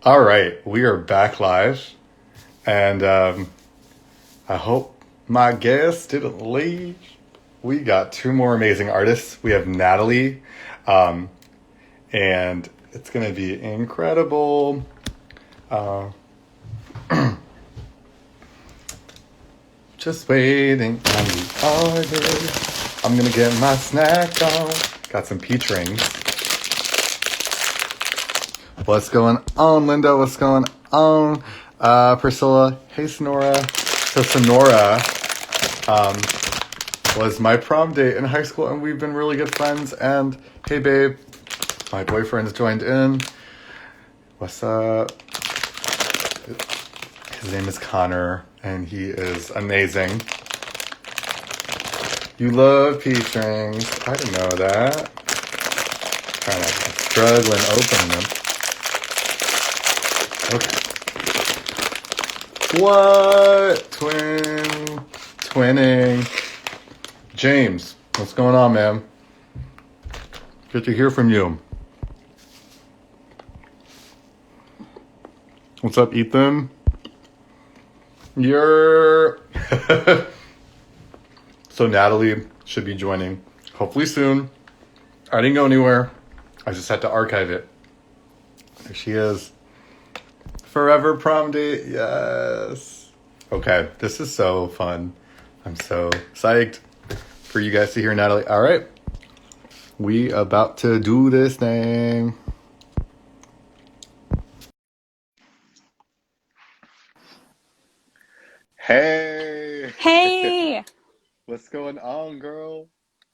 All right, we are back live, and I hope my guest didn't leave. We got two more amazing artists. We have Natalie, um, and it's going to be incredible. Uh, just waiting on the order. I'm going to get my snack on. Got some peach rings. What's going on, Linda? What's going on? Priscilla. Hey, Sonora. So Sonora was my prom date in high school, and we've been really good friends. And hey, babe, my boyfriend's joined in. What's up? His name is Connor, and he is amazing. You love peach rings. I didn't know that. Kind of struggling opening them. Okay. What? Twinning. James, what's going on, man? Good to hear from you. What's up, Ethan? You're... So Natalie should be joining hopefully soon. I didn't go anywhere. I just had to archive it. There she is. Forever prom date, yes. Okay, this is so fun. I'm so psyched for you guys to hear Natalie. All right, we about to do this thing. Hey, Hey, what's going on, girl?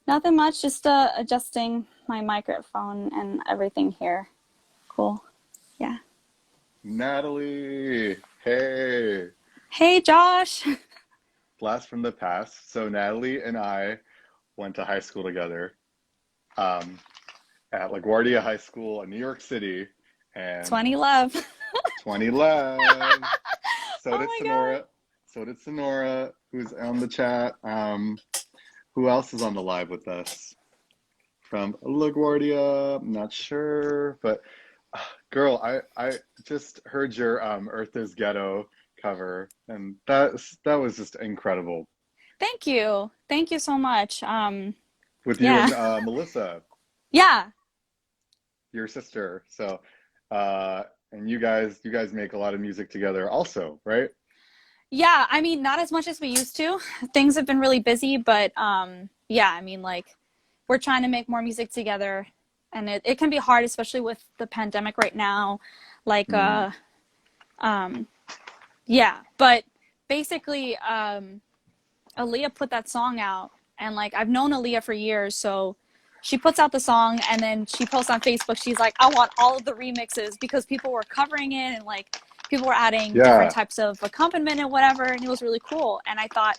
nothing much, just adjusting my microphone and everything here. Cool. Yeah. Natalie, hey. Hey, Josh. Blast from the past. So Natalie and I went to high school together. Um, at LaGuardia High School in New York City, and 20 love. 20 love. So Oh did my God. Sonora. So did Sonora, who's on the chat. Who else is on the live with us from LaGuardia? I'm not sure, but girl, I just heard your Earth is Ghetto cover, and that was just incredible. Thank you. Thank you so much. With you Yeah. and Melissa, Yeah. your sister. So, uh, and you guys make a lot of music together, also, right? Yeah, I mean, not as much as we used to. Things have been really busy, but yeah, I mean, like we're trying to make more music together, and it can be hard, especially with the pandemic right now. Like Mm. um yeah, but basically Aaliyah put that song out, and like I've known Aaliyah for years, so she puts out the song and then she posts on Facebook. She's like, I want all of the remixes because people were covering it and like people were adding different Yeah, types of accompaniment and whatever, and it was really cool. And I thought,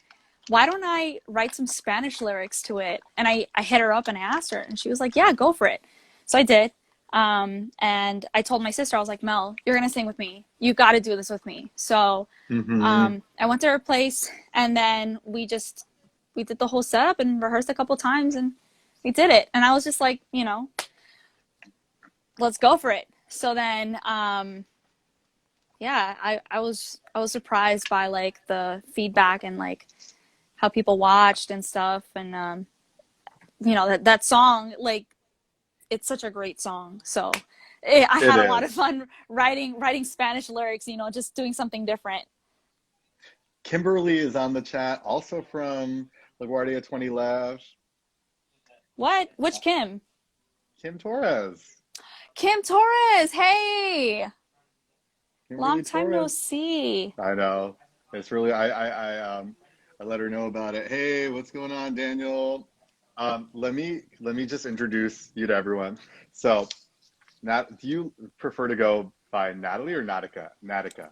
why don't I write some Spanish lyrics to it? And I hit her up and I asked her, and she was like, yeah, go for it. So I did. And I told my sister, I was like, Mel, you're gonna sing with me. You got to do this with me. So hmm, I went to her place, and then we did the whole setup and rehearsed a couple times, and we did it. And I was just like, let's go for it. So then, yeah, I was surprised by like the feedback and like how people watched and stuff, and that song, like it's such a great song. So I it had a lot of is. fun writing Spanish lyrics, just doing something different. Kimberly is on the chat, also from LaGuardia 20 Love. What? Which Kim? Kim Torres. Kim Torres. Hey, long Kimberly time no Torres. see. I know. It's really I let her know about it. Hey, what's going on, Daniel? Let me just introduce you to everyone. So, Nat, do you prefer to go by Natalie or Natica? Natica.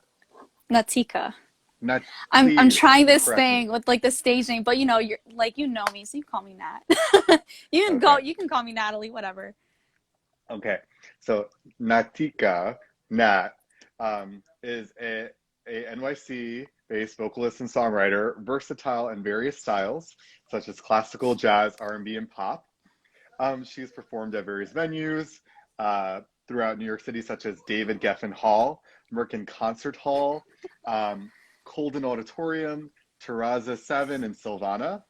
Natika. Nat, I'm please trying this correct me. thing with like the stage name, but you're like me, so you call me Nat. Okay. You can call me Natalie, whatever. Okay. So Natika, Nat, is a NYC based vocalist and songwriter, versatile in various styles, such as classical, jazz, R&B, and pop. She's performed at various venues, throughout New York City, such as David Geffen Hall, Merkin Concert Hall, Colden Auditorium, Terraza 7, and Silvana.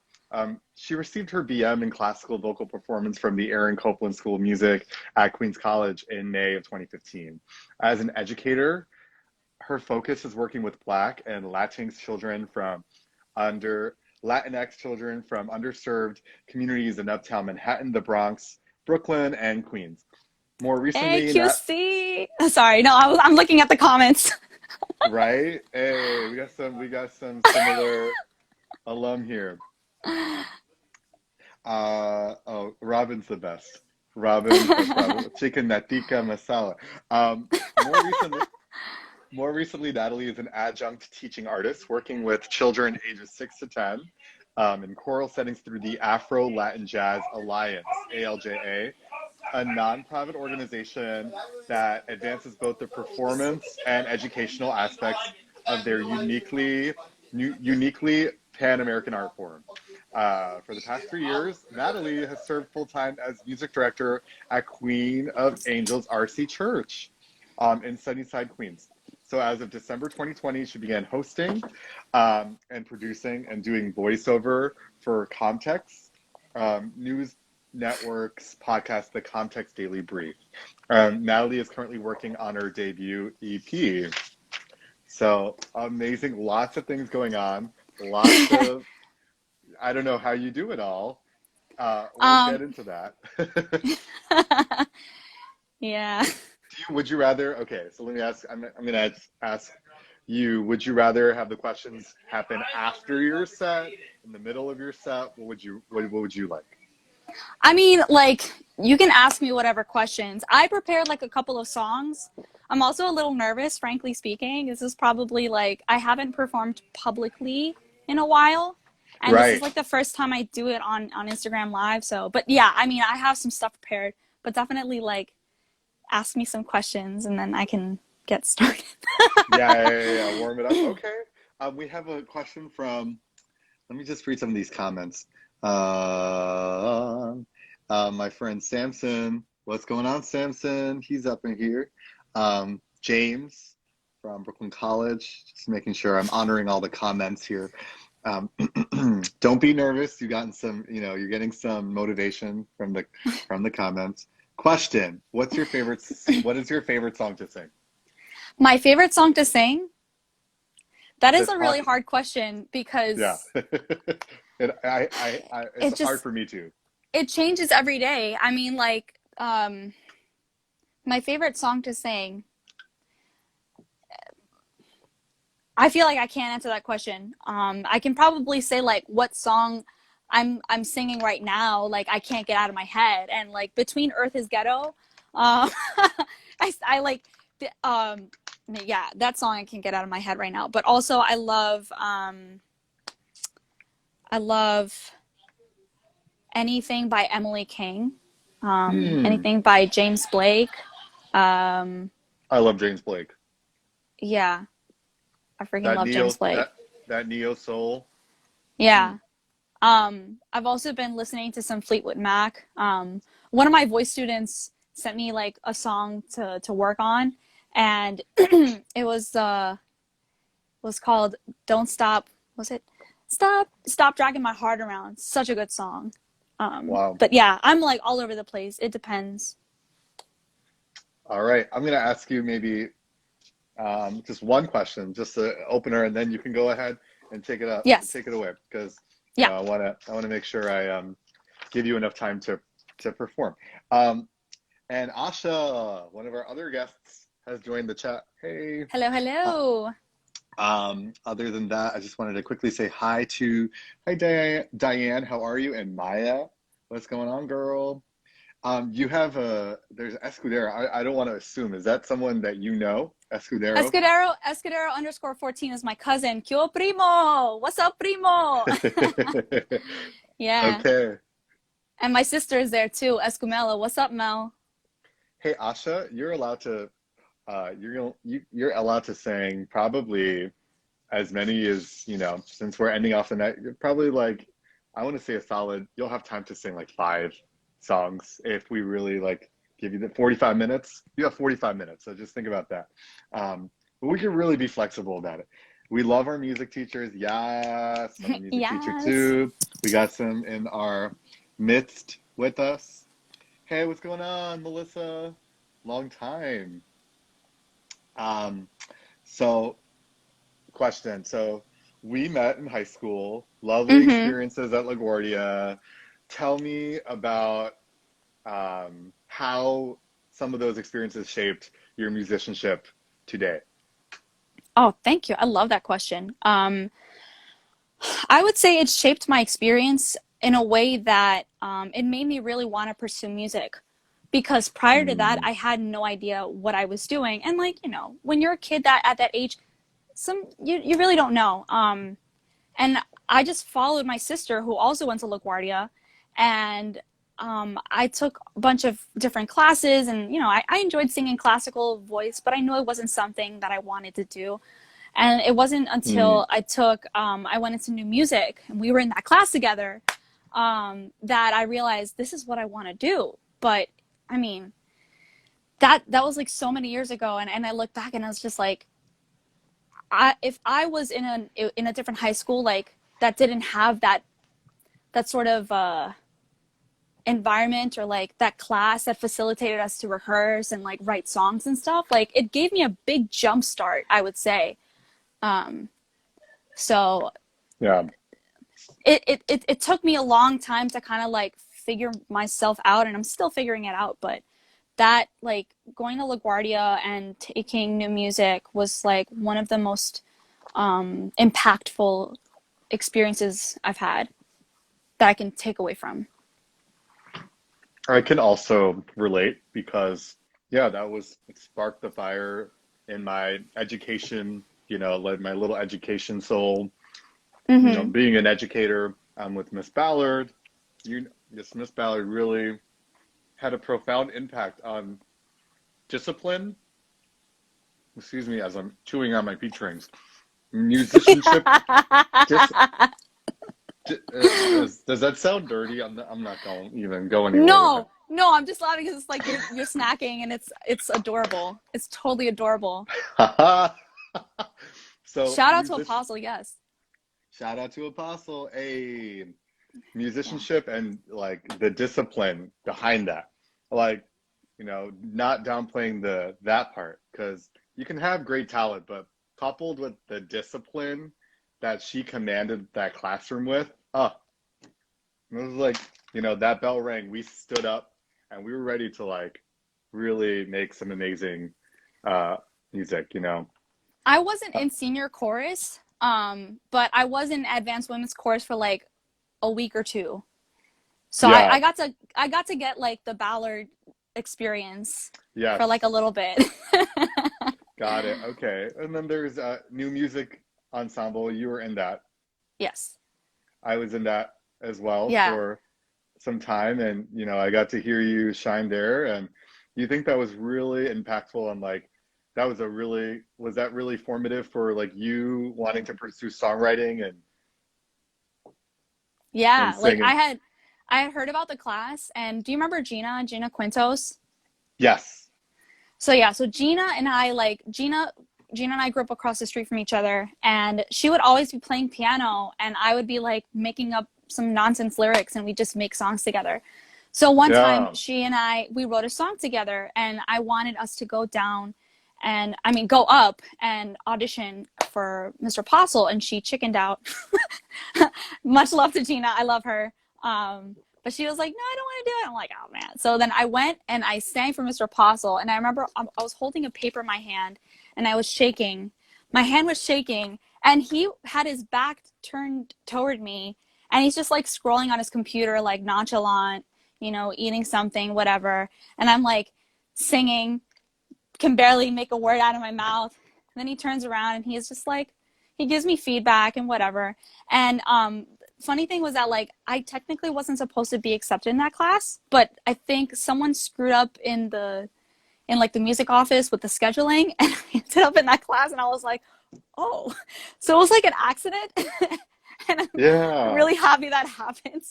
She received her BM in classical vocal performance from the Aaron Copland School of Music at Queens College in May of 2015. As an educator, her focus is working with Black and Latinx children from Latinx children from underserved communities in Uptown Manhattan, the Bronx, Brooklyn, and Queens. More Hey, recently, QC. Sorry, no, I'm looking at the comments. right? Hey, we got some similar alum here. Oh, Robin's the best. Robin plus Robin, chicken natika masala. More recently, More recently, Natalie is an adjunct teaching artist working with children ages 6 to 10 in choral settings through the Afro Latin Jazz Alliance, ALJA, a nonprofit organization that advances both the performance and educational aspects of their uniquely Pan-American art form. For the past 3 years, Natalie has served full-time as music director at Queen of Angels RC Church in Sunnyside, Queens. So as of December 2020, she began hosting and producing and doing voiceover for Context News Network's podcast, The Context Daily Brief. Natalie is currently working on her debut EP. So amazing, lots of things going on, lots of, I don't know how you do it all. We'll get into that. Yeah. Would you rather, okay, so let me ask, I'm going to ask you, would you rather have the questions happen after your set, in the middle of your set? What would you like? I mean, like, you can ask me whatever questions. I prepared like a couple of songs. I'm also a little nervous, frankly speaking. This is probably like, I haven't performed publicly in a while. And this is Right. like the first time I do it on Instagram Live. So, but yeah, I mean, I have some stuff prepared, but definitely like ask me some questions and then I can get started. Yeah. Warm it up. Okay. We have a question from, let me just read some of these comments. My friend Samson. What's going on, Samson? He's up in here. James from Brooklyn College. Just making sure I'm honoring all the comments here. Don't be nervous. You're getting some motivation from the comments. Question: what is your favorite song to sing? My favorite song to sing? That is That's a really hard. hard question Yeah. because It's hard for me too. it changes every day. I mean, like, my favorite song to sing. I feel like I can't answer that question. I can probably say like what song I'm singing right now. Like I can't get out of my head. And like Between Earth is Ghetto, I like, yeah, that song I can't get out of my head right now. But also I love anything by Emily King, anything by James Blake. I love James Blake. Yeah, I freaking That love neo James Blake. that neo soul. Yeah. I've also been listening to some Fleetwood Mac. One of my voice students sent me like a song to work on, and it was called "Don't Stop." Was it Stop Dragging My Heart Around? Such a good song. Wow. But yeah, I'm like all over the place. It depends. All right, I'm gonna ask you maybe just one question, just an opener, and then you can go ahead and take Yes. it away, because Yeah. I wanna make sure I give you enough time to perform. And Asha, one of our other guests, has joined the chat. Hey. Hello, hello. Other than that, I just wanted to quickly say hi, Diane, how are you? And Maya, what's going on, girl? There's Escudero. I don't want to assume. Is that someone that you know? Escudero? Escudero _14 is my cousin. ¿Qué primo? What's up, primo? Yeah. Okay. And my sister is there too, Escumela. What's up, Mel? Hey, Asha, you're allowed to you're allowed to sing probably as many as, since we're ending off the night, you're probably like, I want to say you'll have time to sing like 5 songs if we really like give you the 45 minutes. You have 45 minutes, so just think about that. But we can really be flexible about it. We love our music teachers. Yes, I'm a music teacher Yes. too. We got some in our midst with us. Hey, what's going on, Melissa? Long time. Um, so question. So we met in high school, lovely Mm-hmm. experiences at LaGuardia. Tell me about how some of those experiences shaped your musicianship today. Oh, thank you. I love that question. I would say it shaped my experience in a way that it made me really want to pursue music. Because prior to that, Mm, I had no idea what I was doing. And like, you know, when you're a kid that at that age, you really don't know. And I just followed my sister who also went to LaGuardia, and I took a bunch of different classes, and you know, I enjoyed singing classical voice, but I knew it wasn't something that I wanted to do. And it wasn't mm. until I went into new music and we were in that class together, that I realized this is what I want to do. But I mean, that was like so many years ago, and I look back and I was just like, if I was in a different high school like that didn't have that sort of environment or like that class that facilitated us to rehearse and like write songs and stuff, like it gave me a big jump start, I would say. Um, so Yeah. it took me a long time to kind of like figure myself out, and I'm still figuring it out, but that like going to LaGuardia and taking new music was like one of the most impactful experiences I've had that I can take away from. I can also relate because, yeah, that was, it sparked the fire in my education, like my little education soul, Mm-hmm. being an educator. With Miss Ballard. This Miss Ballard really had a profound impact on discipline. Excuse me, as I'm chewing on my peach rings. Musicianship. Dis, does that sound dirty? I'm not going even go anywhere with No, no, I'm just laughing because it's like you're snacking and it's adorable. It's totally adorable. that. So Shout out to musician. Apostle, yes. Shout out to Apostle. A Yeah. musicianship and like the discipline behind that. Like, not downplaying that part because you can have great talent, but coupled with the discipline that she commanded that classroom with, it was like, that bell rang, we stood up and we were ready to like really make some amazing uh music. I wasn't in senior chorus, but I was in advanced women's chorus for like a week or two. So Yeah, I got to get like the Ballard experience for like yes. a little bit. Got it. Okay. And then there's new music ensemble. You were in that. Yes. I was in that as well Yeah. for some time, and I got to hear you shine there. And you think that was really impactful, and like was that really formative for like you wanting to pursue songwriting and Yeah. Like singing? I had heard about the class, and do you remember Gina Quintos? Yes. So yeah, so Gina and I grew up across the street from each other, and she would always be playing piano and I would be like making up some nonsense lyrics and we just make songs together. So one time Yeah. she and we wrote a song together, and I wanted us to go down and I mean go up and audition for Mr. Apostle, and she chickened out. Much love to Gina. I love her. But she was like, no, I don't want to do it. I'm like, oh man. So then I went and I sang for Mr. Apostle. And I remember I was holding a paper in my hand and I was shaking. My hand was shaking. And he had his back turned toward me. And he's just like scrolling on his computer, like nonchalant, eating something, whatever. And I'm like singing, can barely make a word out of my mouth. And then he turns around and he's just like, he gives me feedback and whatever. And funny thing was that like I technically wasn't supposed to be accepted in that class, but I think someone screwed up in like the music office with the scheduling, and I ended up in that class, and I was like, oh, so it was like an accident. And I'm Yeah. really happy that happened.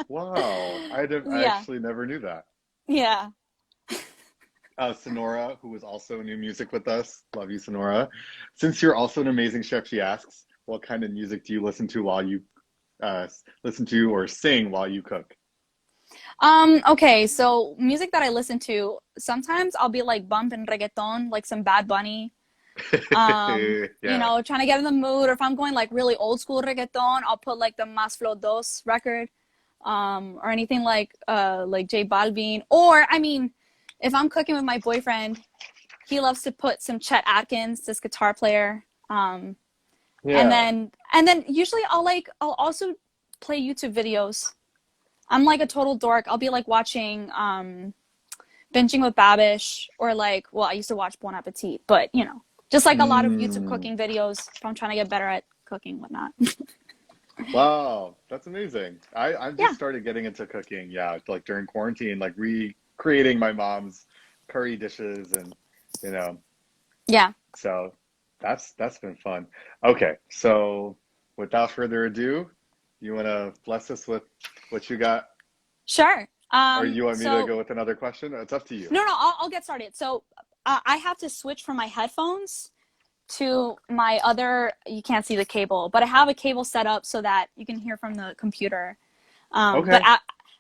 Wow. I Yeah, actually never knew that. yeah. Sonora, who was also new music with us. Love you, Sonora. Since you're also an amazing chef, she asks, what kind of music do you listen to while you listen to or sing while you cook? Okay, so music that I listen to, sometimes I'll be like bumping reggaeton, like some Bad Bunny. Yeah. Trying to get in the mood, or if I'm going like really old school reggaeton, I'll put like the Más Flow Dos record, or anything like J Balvin. Or I mean, if I'm cooking with my boyfriend, he loves to put some Chet Atkins, this guitar player. And Yeah. then usually I'll also play YouTube videos. I'm like a total dork. I'll be like watching Binging with Babish, or like, well, I used to watch Bon Appetit, but just like a lot of YouTube Mm. cooking videos if I'm trying to get better at cooking, whatnot. Wow, that's amazing. I've just Yeah, started getting into cooking, yeah, like during quarantine, like recreating my mom's curry dishes and you know, yeah, so that's been fun. Okay, so without further ado, you want to bless us with what you got, sure. or you want me to So go with another question? It's up to you. no, I'll get started. So I have to switch from my headphones to my other. You can't see the cable, but I have a cable set up so that you can hear from the computer. Um, but Okay, I,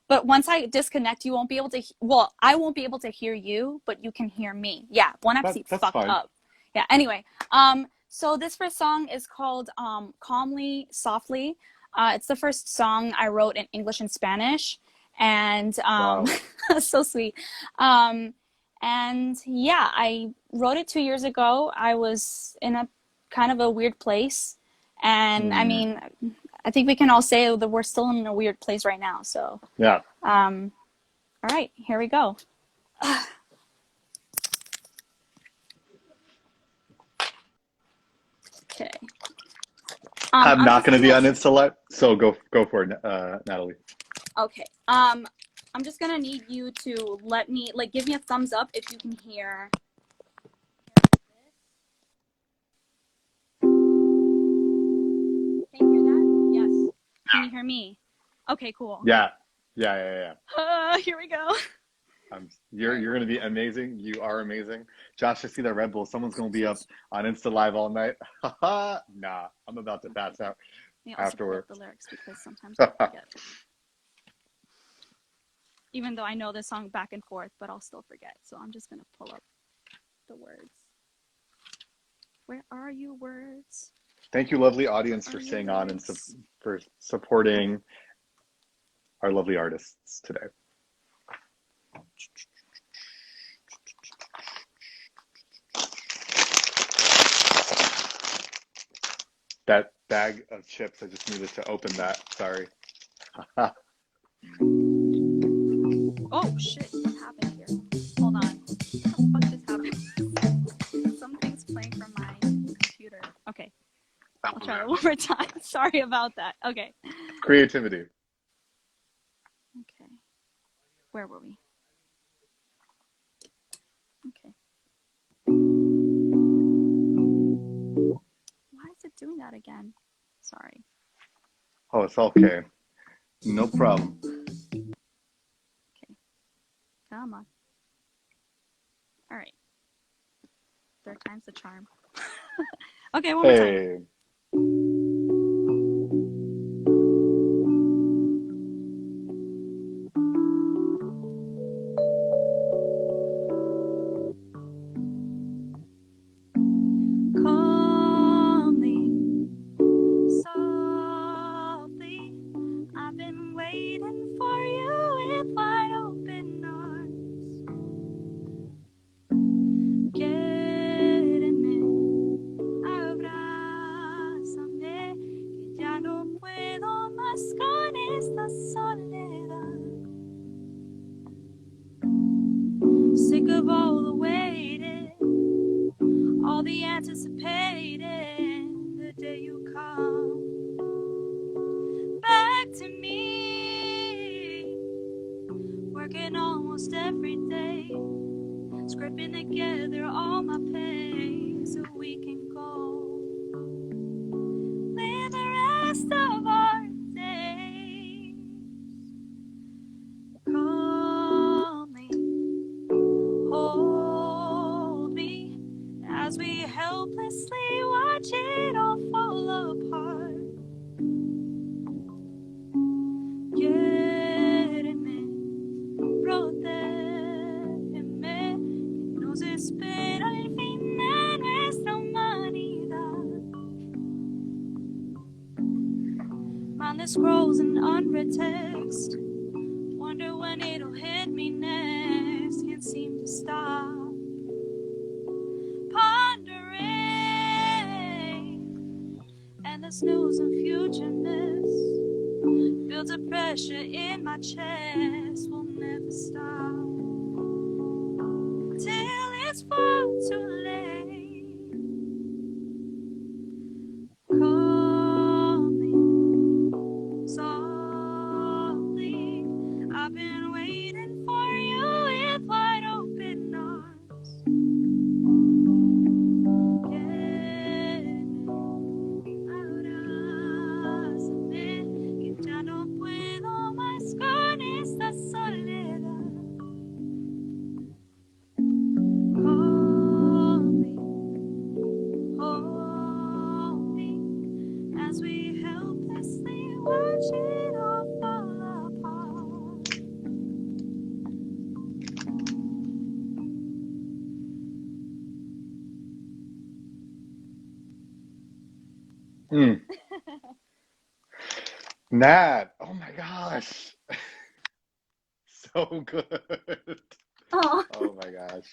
but once I disconnect, you won't be able to. Well, I won't be able to hear you, but you can hear me. Yeah, one episode that's fucked fine. up. Yeah. Anyway, so this first song is called "Calmly, Softly." It's the first song I wrote in English and Spanish, and Wow. so sweet. Um, and yeah, I wrote it 2 years ago. I was in a kind of a weird place, and I Hmm. mean, I think we can all say that we're still in a weird place right now. So, Yeah. um, all right, here we go. Okay. I'm I'm not just going to be gonna. on Insta Live, so go for it, Natalie. Okay. I'm just gonna need you to let me like give me a thumbs up if you can hear. Can you hear that? Yes. Can you hear me? Okay, cool. Yeah, yeah. Here we go. All right. You're gonna be amazing. You are amazing. Josh, I see that Red Bull. Someone's gonna be up on Insta Live all night. Nah, I'm about to pass out Let me also pull up the afterwards. lyrics because sometimes I'll forget. Even though I know this song back and forth, but I'll still forget. So I'm just gonna pull up the words. Where are you, words? Thank you, lovely Where audience, are for you, staying on and words? for supporting our lovely artists today. That bag of chips, I just needed to open that. Sorry. Oh shit! What happened here? Hold on. What the fuck just happened? Something's playing from my computer. Okay, I'll try that one more time. Sorry about that. Okay. Creativity. Okay. Where were we? Okay. Why is it doing that again? Sorry. Oh, it's okay. No problem. Okay. Come on. All right. Third time's the charm. Okay, one more time. Hey. Calmly, softly, I've been waiting for you with wide open arms. Quiéreme, abrázame, que ya no puedo más con esta soledad. Sick of all the waiting, all the anticipating, the day you come back to me, working almost every day, scraping together all my pain so we can go live the rest of our days. Call me, hold as we helplessly watch it all fall apart. Quiéreme, protégeme, que nos espera el fin de nuestra humanidad. Mind the scrolls and unread text. Wonder when it'll hit me next. Can't seem to stop pondering. And the snooze and future miss builds a pressure in my chest. Will never stop till it's far too late. Call me softly. I've been waiting for you with wide open arms. Abrázame, que ya no puedo más con esta soledad. Call me, hold me, as we helplessly watch it all fall apart. Mm. Nat, oh my gosh. So good. Oh, Oh my gosh.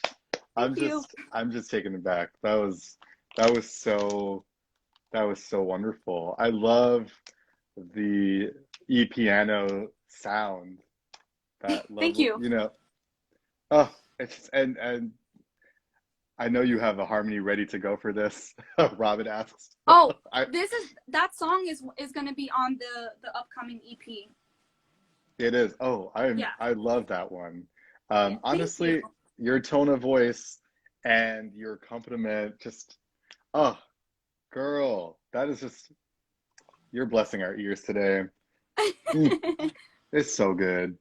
thank you. I'm just taken aback. That was so that was so wonderful. I love the piano sound. That Thank level, you. oh, and I know you have a harmony ready to go for this. Robin asks. Oh, I that song is going to be on the upcoming EP. It is. Oh, Yeah. I love that one. Yeah. Thank you. Honestly, your tone of voice and your accompaniment, just oh, girl, that is just you're blessing our ears today. Mm, it's so good,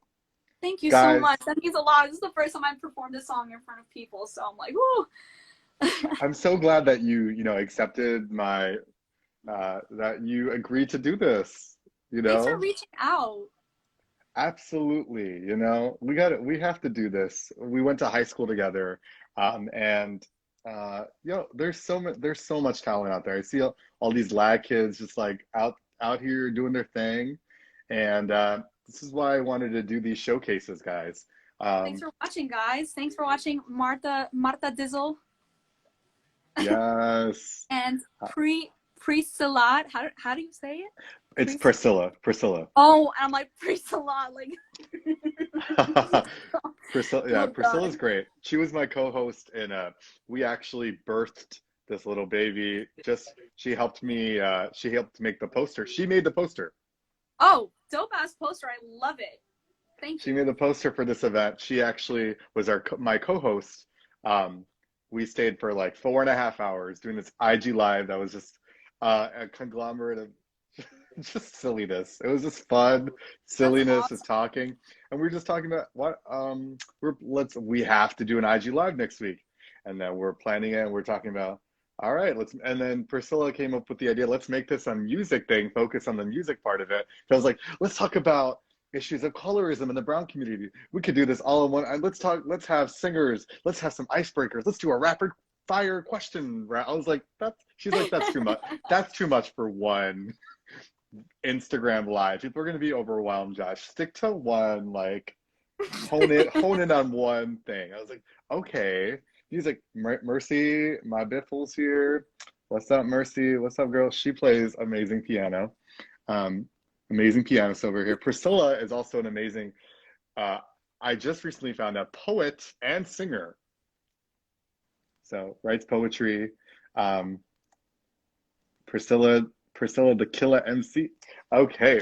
Thank you so guys. much. That means a lot. This is the first time I've performed this song in front of people, so I'm like, whoo. I'm so glad that you accepted my that you agreed to do this. You Thanks for know, reaching out. absolutely. We have to do this. We went to high school together, and there's so much talent out there. I see all these lag kids just like out here doing their thing, and this is why I wanted to do these showcases, guys. Thanks Um, for watching, guys. Thanks for watching Marta Dizzle yes, and uh, Pre-Salat. How do you say it? it's Priscilla. Priscilla. Oh, I'm like Pre-Salat, like Priscilla, yeah, oh god. Priscilla's great. She was my co-host, and we actually birthed this little baby. Just she helped make the poster. She made the poster. Oh, dope ass poster. I love it. Thank She you. made the poster for this event. She actually was my co-host. We stayed for like 4.5 hours doing this IG live that was just a conglomerate of just silliness. It was just fun, That's silliness, just awesome. talking, and we were just talking about what we have to do an IG live next week, and then we're planning it. And we're talking about all right, let's. And then Priscilla came up with the idea. Let's make this a music thing. Focus on the music part of it. So I was like, let's talk about issues of colorism in the brown community. We could do this all in one. And let's talk. Let's have singers. Let's have some icebreakers. Let's do a rapid fire question round. I was like, that's. She's like, that's too much. That's too much for one Instagram live. People are gonna be overwhelmed, Josh. Stick to one, like hone in on one thing. I was like, okay. He's like, Mercy, my biffle's here. What's up, Mercy? What's up, girl? She plays amazing piano. Um, Amazing pianist over here. Priscilla is also an amazing, I just recently found out, poet and singer. So writes poetry. Um, Priscilla the killer MC. Okay.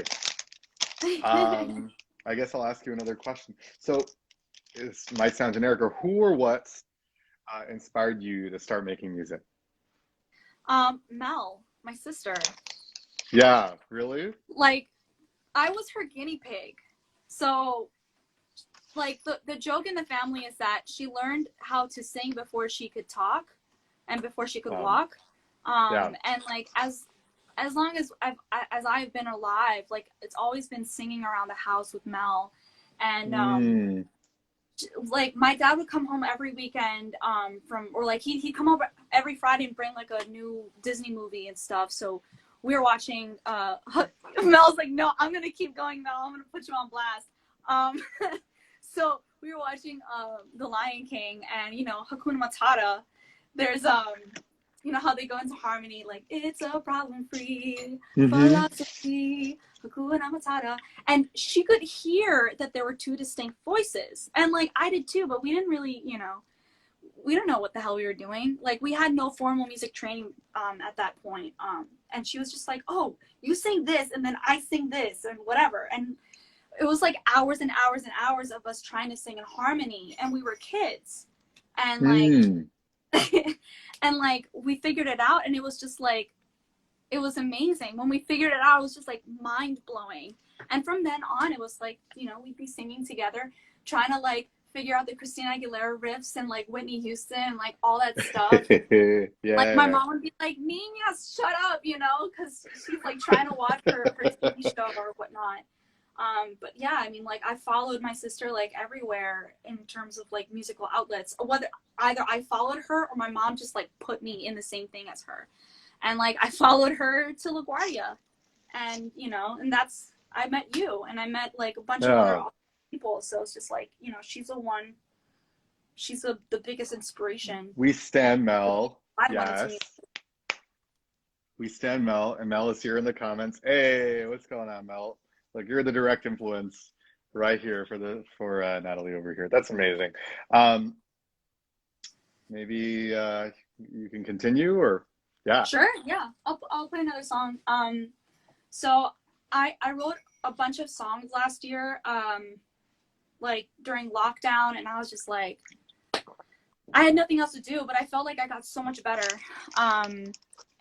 I guess I'll ask you another question. So this might sound generic, or who or what inspired you to start making music? Mel, my sister. Yeah, really? Like, I was her guinea pig. So, like, the joke in the family is that she learned how to sing before she could talk. and before she could Um, walk. yeah. And like as long as I've been alive, like it's always been singing around the house with Mel, and Mm. like my dad would come home every weekend from, or like he'd come over every Friday and bring like a new Disney movie and stuff. So we were watching Mel's like, no, I'm gonna keep going, Mel, I'm gonna put you on blast. um so we were watching The Lion King, and you know, Hakuna Matata, there's you know how they go into harmony, like it's a problem free Mm-hmm. philosophy, Hakuna Matata. And she could hear that there were two distinct voices. And like I did too, but we didn't really, you know, we didn't know what the hell we were doing. Like we had no formal music training at that point. And she was just like, oh, you sing this and then I sing this and whatever. And it was like hours and hours and hours of us trying to sing in harmony. And we were kids. And like, Mm. and like we figured it out, and it was just like, it was amazing. When we figured it out, it was just like mind blowing. And from then on, it was like, you know, we'd be singing together, trying to like figure out the Christina Aguilera riffs and like Whitney Houston and like all that stuff. Like my Yeah. mom would be like, Nina, shut up, you know, because she's like trying to watch her TV show or whatnot. But yeah, I mean, like I followed my sister like everywhere in terms of like musical outlets. Whether either I followed her or my mom just like put me in the same thing as her. And like I followed her to LaGuardia, and you know, and that's, I met you, and I met like a bunch of other Yeah. awesome people. So it's just like, you know, she's the one. She's the biggest inspiration. We And stand Mel. I wanted to Yes. meet. We stand Mel, and Mel is here in the comments. Hey, what's going on, Mel? Like you're the direct influence right here for Natalie over here. That's amazing. Um, maybe you can continue, or yeah. Sure, yeah. I'll play another song. So I wrote a bunch of songs last year, like during lockdown, and I was just like, I had nothing else to do, but I felt like I got so much better.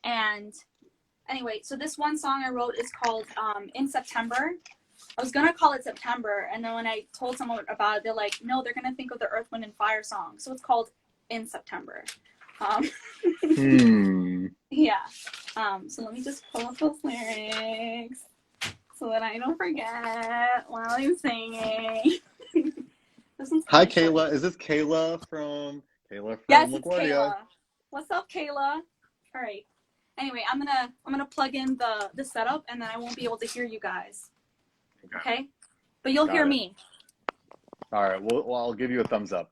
And anyway, so this one song I wrote is called In September. I was gonna call it September, and then when I told someone about it, they're like, no, they're gonna think of the Earth, Wind, and Fire song. So it's called In September. Um, Hmm. yeah. So let me just pull up those lyrics so that I don't forget while I'm singing. This one's Hi, kind of short. Kayla. Is this Kayla Yes, from it's LaGuardia? Kayla. What's up, Kayla? All right. Anyway, I'm gonna plug in the setup, and then I won't be able to hear you guys. Okay? But you'll hear Got it. me. All right. Well, I'll give you a thumbs up.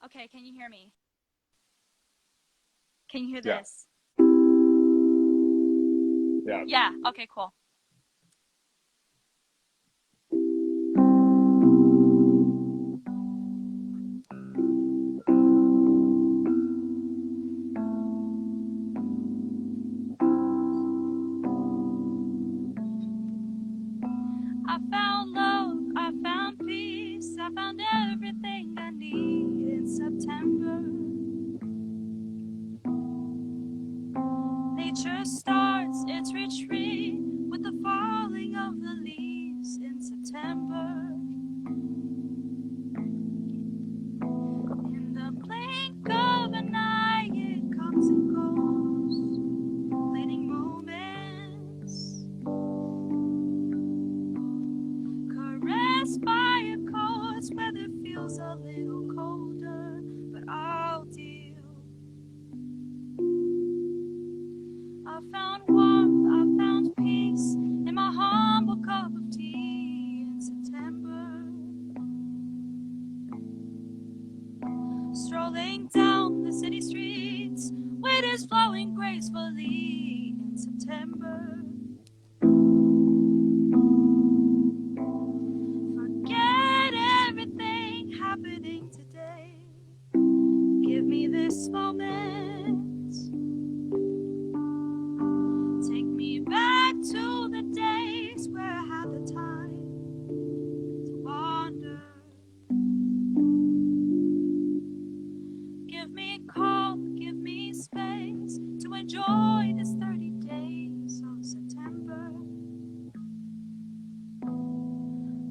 Okay, can you hear me? Can you hear Yeah. this? Yeah. Yeah, okay, cool. I found love, I found peace, I found everything I need in September. Nature starts its retreat with the falling of the leaves in September. In the blink of an eye, it comes and goes, fleeting moments, caressed by a cold weather feels a little colder, but I'll deal. I found warmth, I found peace in my humble cup of tea in September. Strolling down the city streets, wind is flowing gracefully in September. Forget everything happening today. Give me this moment. Take me back to the days where I had the time to wander. Give me calm, give me space to enjoy this 30 days of September.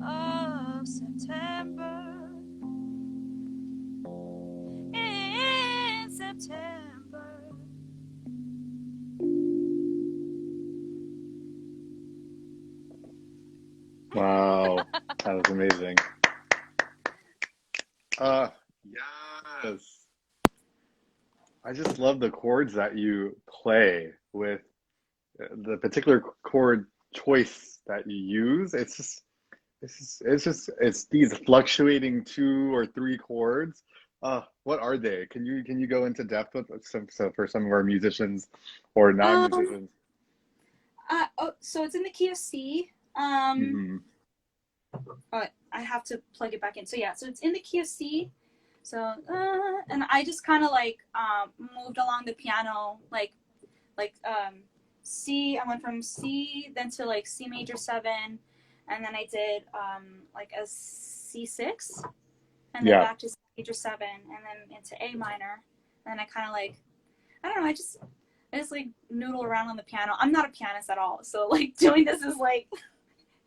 Of September. In September. Wow, that was amazing. Uh, yes. I just love the chords that you play with the particular chord choice that you use. It's these fluctuating two or three chords. What are they? Can you go into depth with some so for some of our musicians or Um, non-musicians? so it's in the key of C. Um, Hmm. I have to plug it back in. So yeah, so it's in the key of C. So and I just kind of like moved along the piano like C. I went from C then to like C major 7, and then I did like a C6, and then Yeah, back to C major 7, and then into A minor. And I kind of like I don't know. I just like noodle around on the piano. I'm not a pianist at all, so like doing this is like it's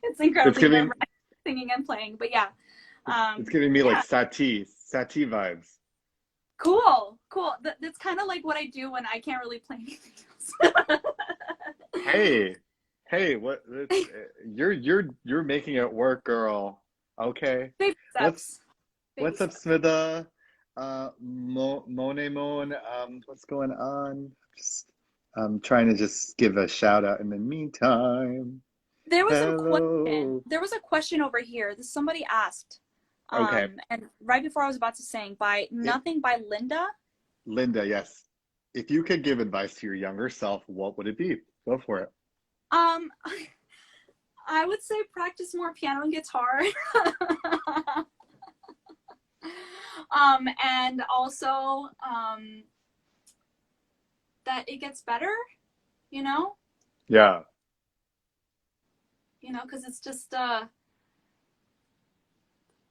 it's incredibly nerve giving wracking singing and playing. But yeah, it's giving me like yeah, Satie vibes. cool. That's kind of like what I do when I can't really play anything else. Hey, hey, what? You're making it work, girl. Okay, Baby what's steps. Baby what's up, steps. Smida? Monet Moon. What's going on? Just trying to just give a shout out in the meantime. There was a question. Hello. There was a question over here. This somebody asked, Okay, and right before I was about to sing by it, Nothing by Linda. Linda. Yes. If you could give advice to your younger self, what would it be? Go for it. Um, I would say practice more piano and guitar. And also that it gets better, you know, Yeah. because it's just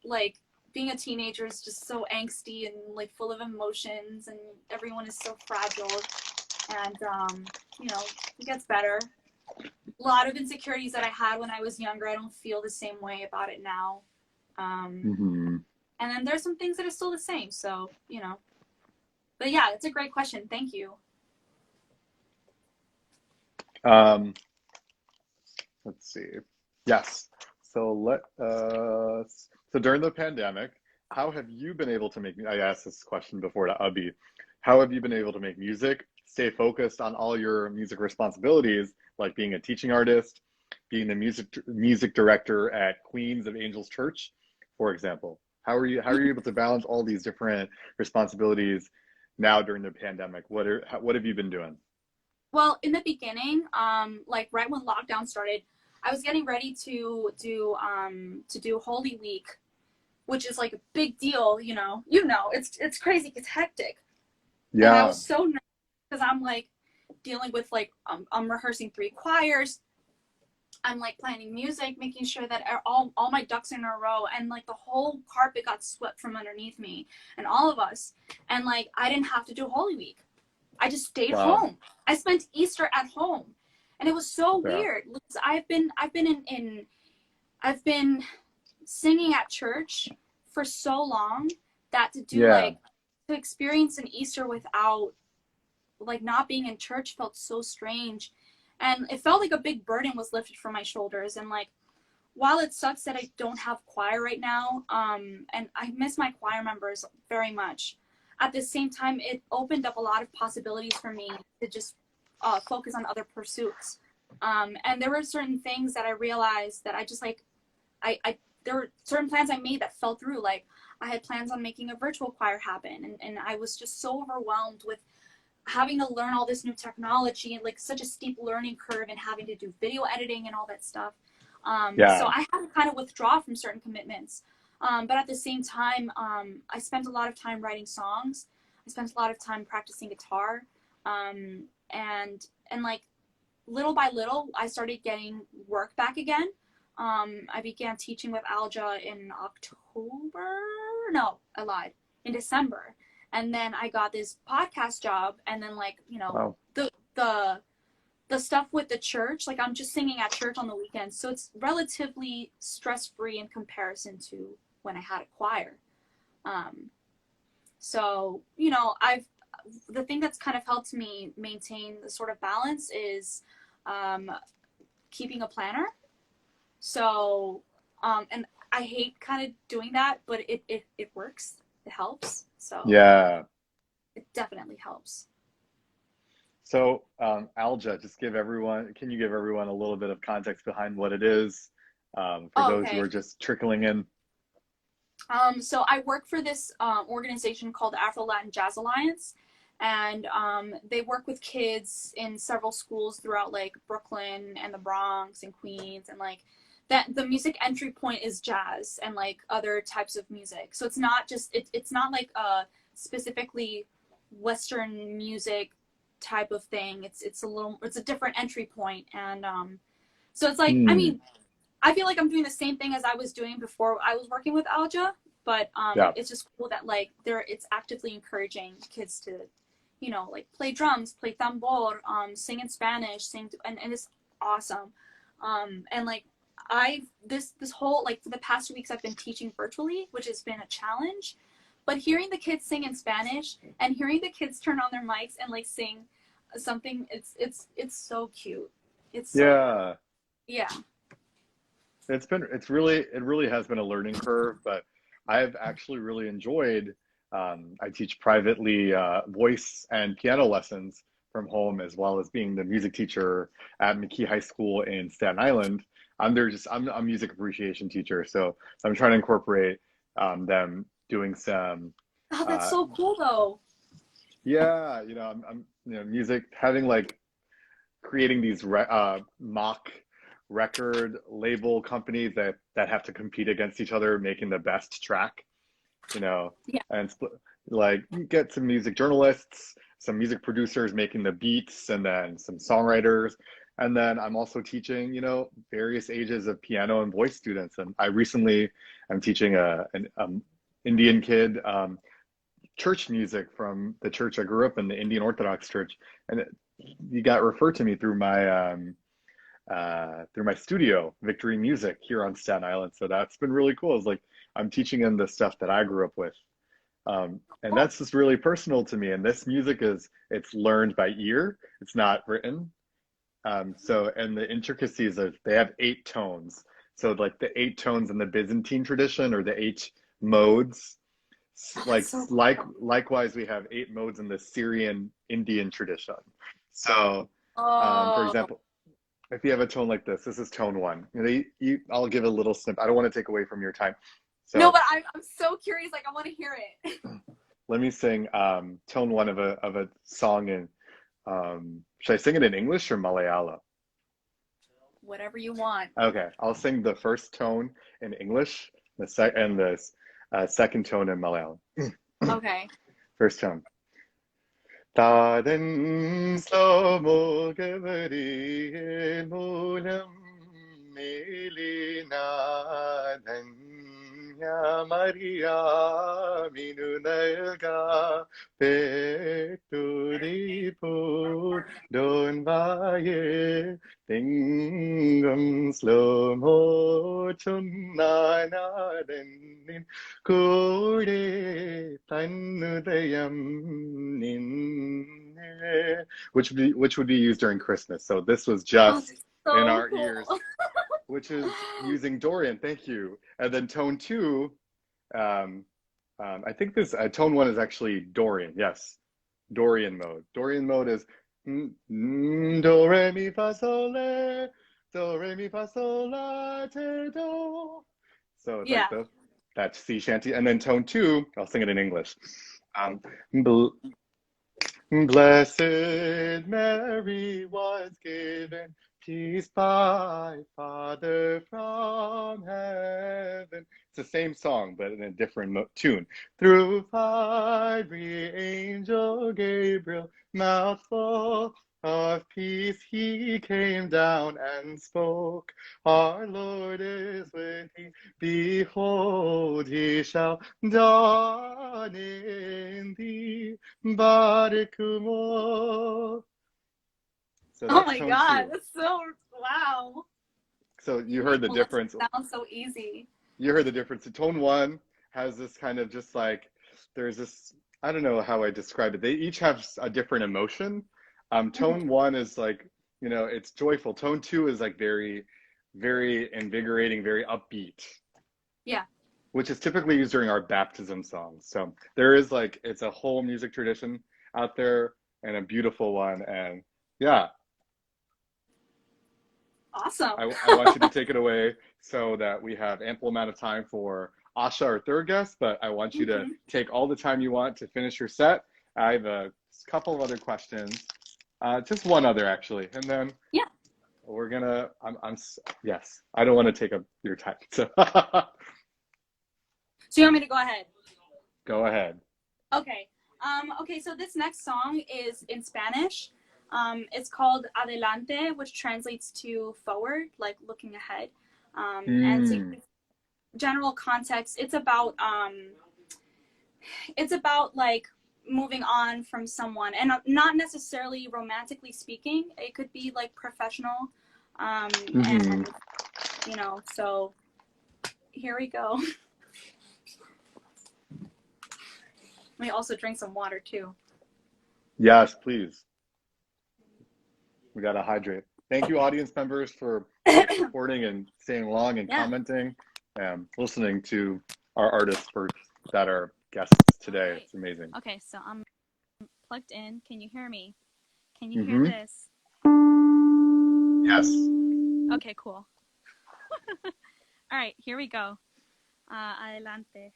like being a teenager is just so angsty and like full of emotions, and everyone is so fragile. And it gets better. A lot of insecurities that I had when I was younger, I don't feel the same way about it now. Um, Hmm. and then there's some things that are still the same. So but yeah, it's a great question. Thank you. Um, let's see. Yes. So during the pandemic, how have you been able to make, I asked this question before to Abhi, how have you been able to make music, stay focused on all your music responsibilities, like being a teaching artist, being the music director at Queens of Angels Church, for example? How are you able to balance all these different responsibilities now during the pandemic? What have you been doing? Well, in the beginning, like right when lockdown started, I was getting ready to do Holy Week, which is like a big deal. It's crazy. It's hectic, and I Yeah. was so nervous because I'm like dealing with like I'm rehearsing 3 choirs. I'm like planning music, making sure that all my ducks in a row, and like the whole carpet got swept from underneath me and all of us, and like I didn't have to do Holy Week. I just stayed Wow. home. I spent Easter at home, and it was so Yeah. weird. I've been singing at church for so long that Yeah. to experience an Easter without like not being in church felt so strange, and it felt like a big burden was lifted from my shoulders. And like while it sucks that I don't have choir right now, and I miss my choir members very much, at the same time, it opened up a lot of possibilities for me to just focus on other pursuits. And there were certain things that I realized that I just like, there were certain plans I made that fell through. Like I had plans on making a virtual choir happen, and I was just so overwhelmed with having to learn all this new technology and like such a steep learning curve and having to do video editing and all that stuff. So Yeah. I had to kind of withdraw from certain commitments. But at the same time, I spent a lot of time writing songs. I spent a lot of time practicing guitar. And like little by little, I started getting work back again. I began teaching with Alja in October. No, I lied. In December. And then I got this podcast job, and then like, Wow. the stuff with the church, like I'm just singing at church on the weekends. So it's relatively stress-free in comparison to when I had a choir. Um, so, I've the thing that's kind of helped me maintain the sort of balance is um, keeping a planner. So, and I hate kind of doing that, but it works. It helps. So Yeah. it definitely helps. So, Alja, just can you give everyone a little bit of context behind what it is, for Oh, those who okay. are just trickling in? So I work for this organization called Afro Latin Jazz Alliance, and they work with kids in several schools throughout like Brooklyn and the Bronx and Queens, and like that the music entry point is jazz and like other types of music. So it's not just it's not like a specifically Western music type of thing. It's a different entry point, and so it's like I Hmm. mean I feel like I'm doing the same thing as I was doing before I was working with Alja, but Yeah. it's just cool that like it's actively encouraging kids to, like play drums, play tambor, sing in Spanish, and it's awesome. And like this whole like for the past 2 weeks I've been teaching virtually, which has been a challenge. But hearing the kids sing in Spanish and hearing the kids turn on their mics and like sing something, it's so cute. It's so cute. Yeah. Yeah. It really has been a learning curve, but I've actually really enjoyed. I teach privately voice and piano lessons from home, as well as being the music teacher at McKee High School in Staten Island. I'm a music appreciation teacher, so I'm trying to incorporate them doing some Oh, that's uh, so cool though. yeah, I'm music, having like creating these mock record label companies that have to compete against each other, making the best track, you know, Yeah. and like you get some music journalists, some music producers making the beats, and then some songwriters. And then I'm also teaching, various ages of piano and voice students. And I'm teaching an Indian kid church music from the church I grew up in, the Indian Orthodox Church, and you got referred to me through my studio, Victory Music, here on Staten Island. So that's been really cool. It's like I'm teaching them the stuff that I grew up with, and Oh, that's just really personal to me. And this music it's learned by ear; it's not written. And the intricacies of they have 8 tones. So like the 8 tones in the Byzantine tradition, or the 8 modes. oh, that's Like so like cool. likewise, we have 8 modes in the Syrian Indian tradition. So, for Oh, example, if you have a tone like this is tone one. I'll give a little snip. I don't want to take away from your time. no, So but I'm so curious. Like, I want to hear it. let me sing tone one of a song in. Should I sing it in English or Malayalam? Whatever you want. Okay, I'll sing the first tone in English, the second tone in Malayalam. Okay. First tone. താതൻ മൂലം മേലിനാഥന്യമറിയാമിനു നൽകാ പേട്ടുരീപ്പൂർ ഡോൻവായേ തിങ്കം slo-mo ചൊന്നാനാഥൻ കൂടെ തന്നുദയം നിന്നെ, which would be used during Christmas. So this was Oh, just that's in so our cool. ears, which is using Dorian. Thank you. And then tone two, um, I think this tone one is actually Dorian. Yes, Dorian mode. Dorian mode is do re mi fa sol le, do re mi fa sol la te do. So it's like Yeah. that sea shanty, and then tone two. I'll sing it in English. Um, Blessed Mary was given peace by Father from heaven. It's the same song, but in a different tune. Through fiery angel Gabriel, mouthful of peace, he came down and spoke. Our Lord is with thee. Behold, he shall dawn in thee. Barikumo. So Oh that's my tone God. two. That's so wow. So You you heard make the Melissa difference. sound so easy. You heard the difference. So tone one has this kind of just like, there's this, I don't know how I describe it. They each have a different emotion. Mhm. Tone one is like, it's joyful. Tone two is like very, very invigorating, very upbeat. Yeah. Which is typically used during our baptism songs. So there is like, it's a whole music tradition out there and a beautiful one. And yeah, Awesome. I want you to take it away so that we have ample amount of time for Asha, our third guest, but I want you to take all the time you want to finish your set. I have a couple of other questions, just one other actually, and then Yeah. we're gonna, yes, I don't want to take up your time. So, So you want me to go ahead? go ahead. Okay. Okay, so this next song is in Spanish. It's called Adelante, which translates to forward, like looking ahead. And so general context, it's about like moving on from someone, and not necessarily romantically speaking. It could be like professional, and you know. So here we go. Let me also drink some water too. Yes, please. We gotta hydrate. Thank you, audience members, for supporting and staying along and commenting and listening to our artists that are guests today. Right. It's amazing. Okay, so I'm plugged in. Can you hear me? Can you hear this? Yes. Okay, cool. All right, here we go. Adelante.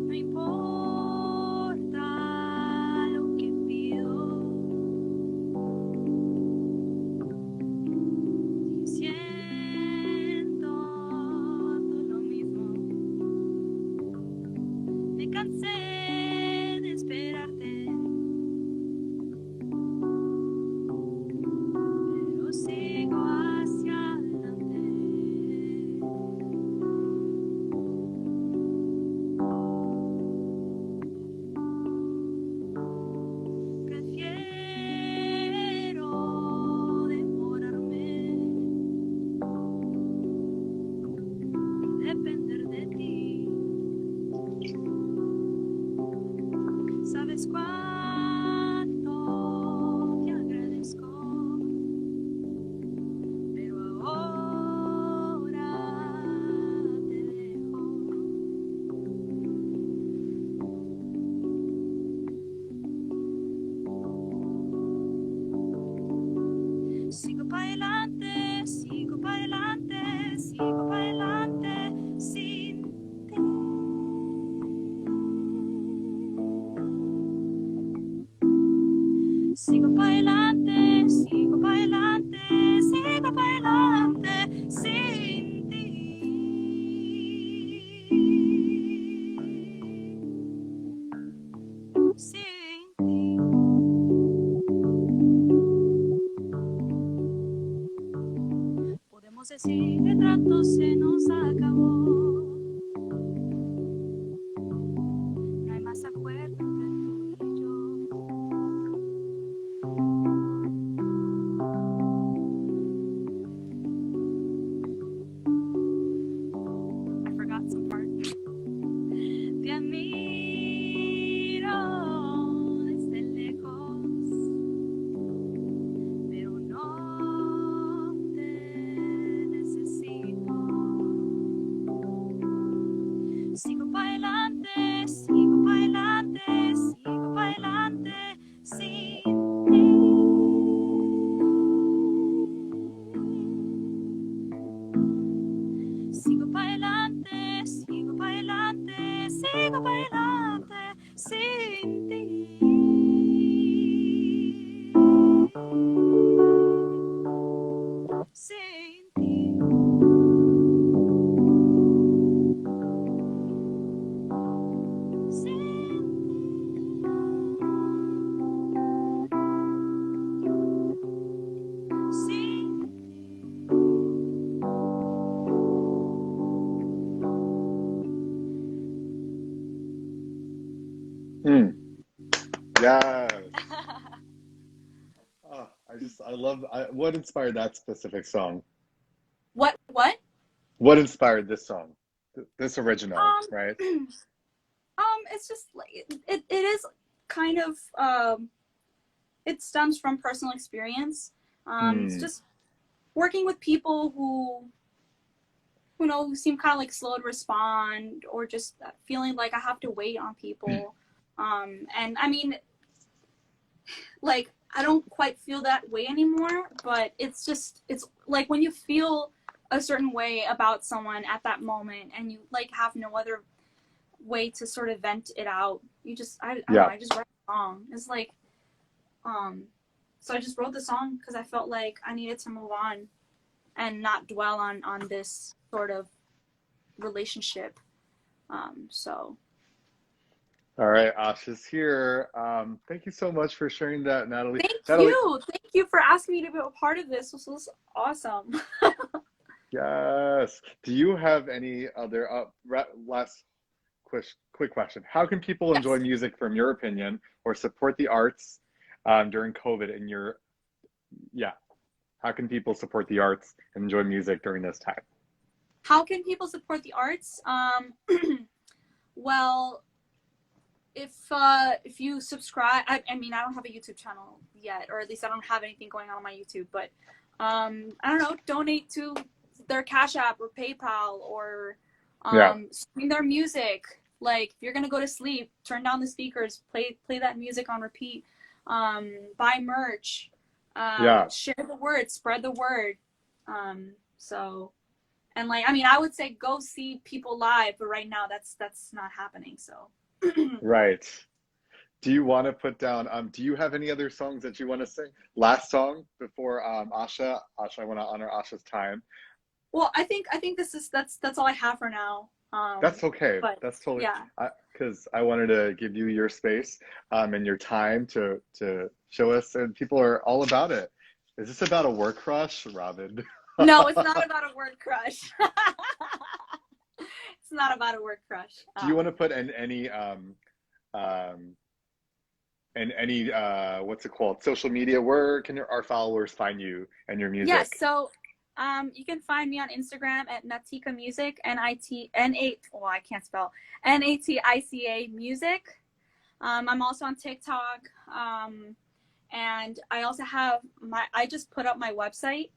No importa lo que pido, siento todo lo mismo. Me cansé de esperarte, pero sigo hacia adelante. Prefiero demorarme, depender de ti. ¿Sabes cuánto te agradezco? Pero ahora te dejo. Sigo para adelante, sigo para adelante, sigo para adelante sin ti. Sigo para adelante, sigo para adelante, sigo para adelante sin ti. Sin ti. Podemos decir que el trato se nos acabó. No hay más acuerdo entre tú y yo. I forgot some part. Te admiro desde lejos, pero no te necesito. Sigo para adelante, sigo para adelante, sigo para adelante sin ti. Sigo para adelante, sigo para adelante, sigo para adelante sin ti. Sin ti. Yes. Oh, I love, what inspired that specific song? What? What inspired this song? This original, Um, right? it's just like it is kind of it stems from personal experience. It's Hmm. just working with people who seem kind of like slow to respond, or just feeling like I have to wait on people. And I mean, like, I don't quite feel that way anymore, but it's like when you feel a certain way about someone at that moment and you like have no other way to sort of vent it out. I don't know, Yeah. I just write a song. It's like, um, so I just wrote the song because I felt like I needed to move on and not dwell on this sort of relationship. So All right, Asha's here. Thank you so much for sharing that, Natalie. thank Natalie, you. Thank you for asking me to be a part of this. This was awesome. yes. Do you have any other last quick question? How can people enjoy Yes. music from your opinion or support the arts during COVID in your, yeah, how can people support the arts and enjoy music during this time? How can people support the arts? Well, if you subscribe, I mean, I don't have a YouTube channel yet, or at least I don't have anything going on my YouTube, but I don't know, donate to their Cash App or PayPal, or Yeah, stream their music. Like, if you're gonna go to sleep, turn down the speakers, play that music on repeat. Buy merch, yeah, share the word, spread the word. So, and like, I mean, I would say go see people live, but right now that's not happening. So. right. Do you want to put down, do you have any other songs that you want to sing? Last song before Asha. Asha, I want to honor Asha's time. Well, I think that's all I have for now. That's okay. But That's totally, yeah. because I wanted to give you your space and your time to show us, and people are all about it. Is this about a work crush, Robin? No, it's not about a word crush. It's not about a word crush. Do you want to put in um any what's it called, social media? Where can our followers find you and your Yes, music? so you can find me on Instagram at Natika Music, N-A, well, I can't spell, Natica Music. I'm also on TikTok. And I also have I just put up my website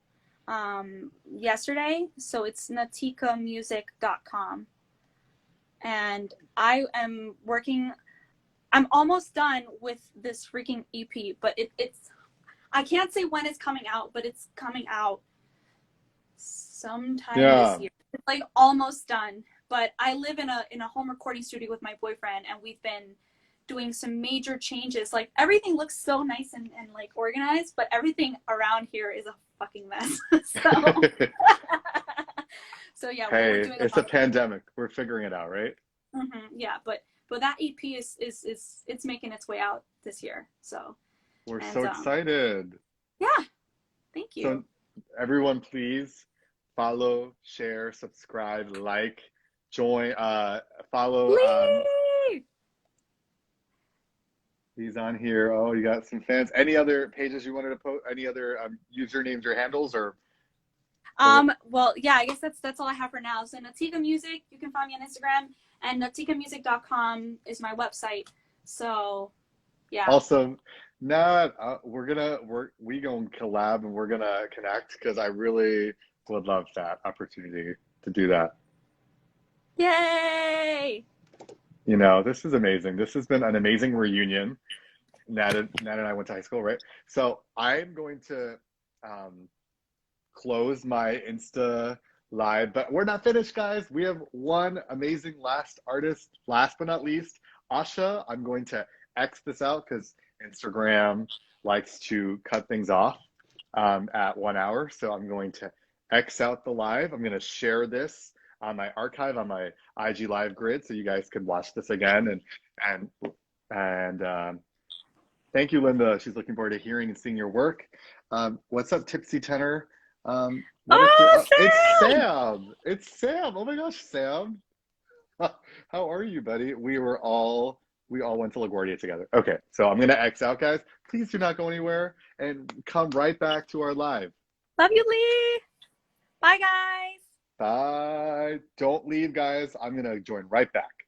yesterday, so it's natikamusic.com. And I'm almost done with this freaking EP, but it's I can't say when it's coming out, but it's coming out sometime this Yeah. year. It's like almost done. But I live in a home recording studio with my boyfriend, and we've been doing some major changes. Like, everything looks so nice and like organized, but everything around here is a fucking mess. So so yeah, we're Hey, doing a it's a lot. pandemic. We're figuring it out, right? Yeah, but that EP is it's making its way out this year. So, We're and so excited. yeah, thank you. So everyone, please follow, share, subscribe, like, join, follow. Lee! He's on here. Oh, you got some fans. Any other pages you wanted to post? Any other usernames or handles or Well, yeah, I guess that's all I have for now. So Natika Music, you can find me on Instagram, and natikamusic.com is my website. So, yeah. awesome. Nat, we gonna collab and we're gonna connect because I really would love that opportunity to do that. Yay! You know, this is amazing. This has been an amazing reunion. Nat and I went to high school, right? So I'm going to um, close my Insta live, but we're not finished, guys. We have one amazing last artist, last but not least, Asha. I'm going to X this out because Instagram likes to cut things off at 1 hour. So I'm going to X out the live. I'm going to share this on my archive on my IG live grid so you guys can watch this again and thank you, Linda. She's looking forward to hearing and seeing your work. What's up, Tipsy Tenor? What if we? Oh, Oh, it's Sam! Sam. It's Sam. Oh my gosh, Sam. How are you, buddy? We were all We all went to LaGuardia together. Okay, so I'm gonna X out, guys. Please do not go anywhere and come right back to our live. Love you, Lee. Bye, guys. Bye. Don't leave, guys. I'm gonna join right back.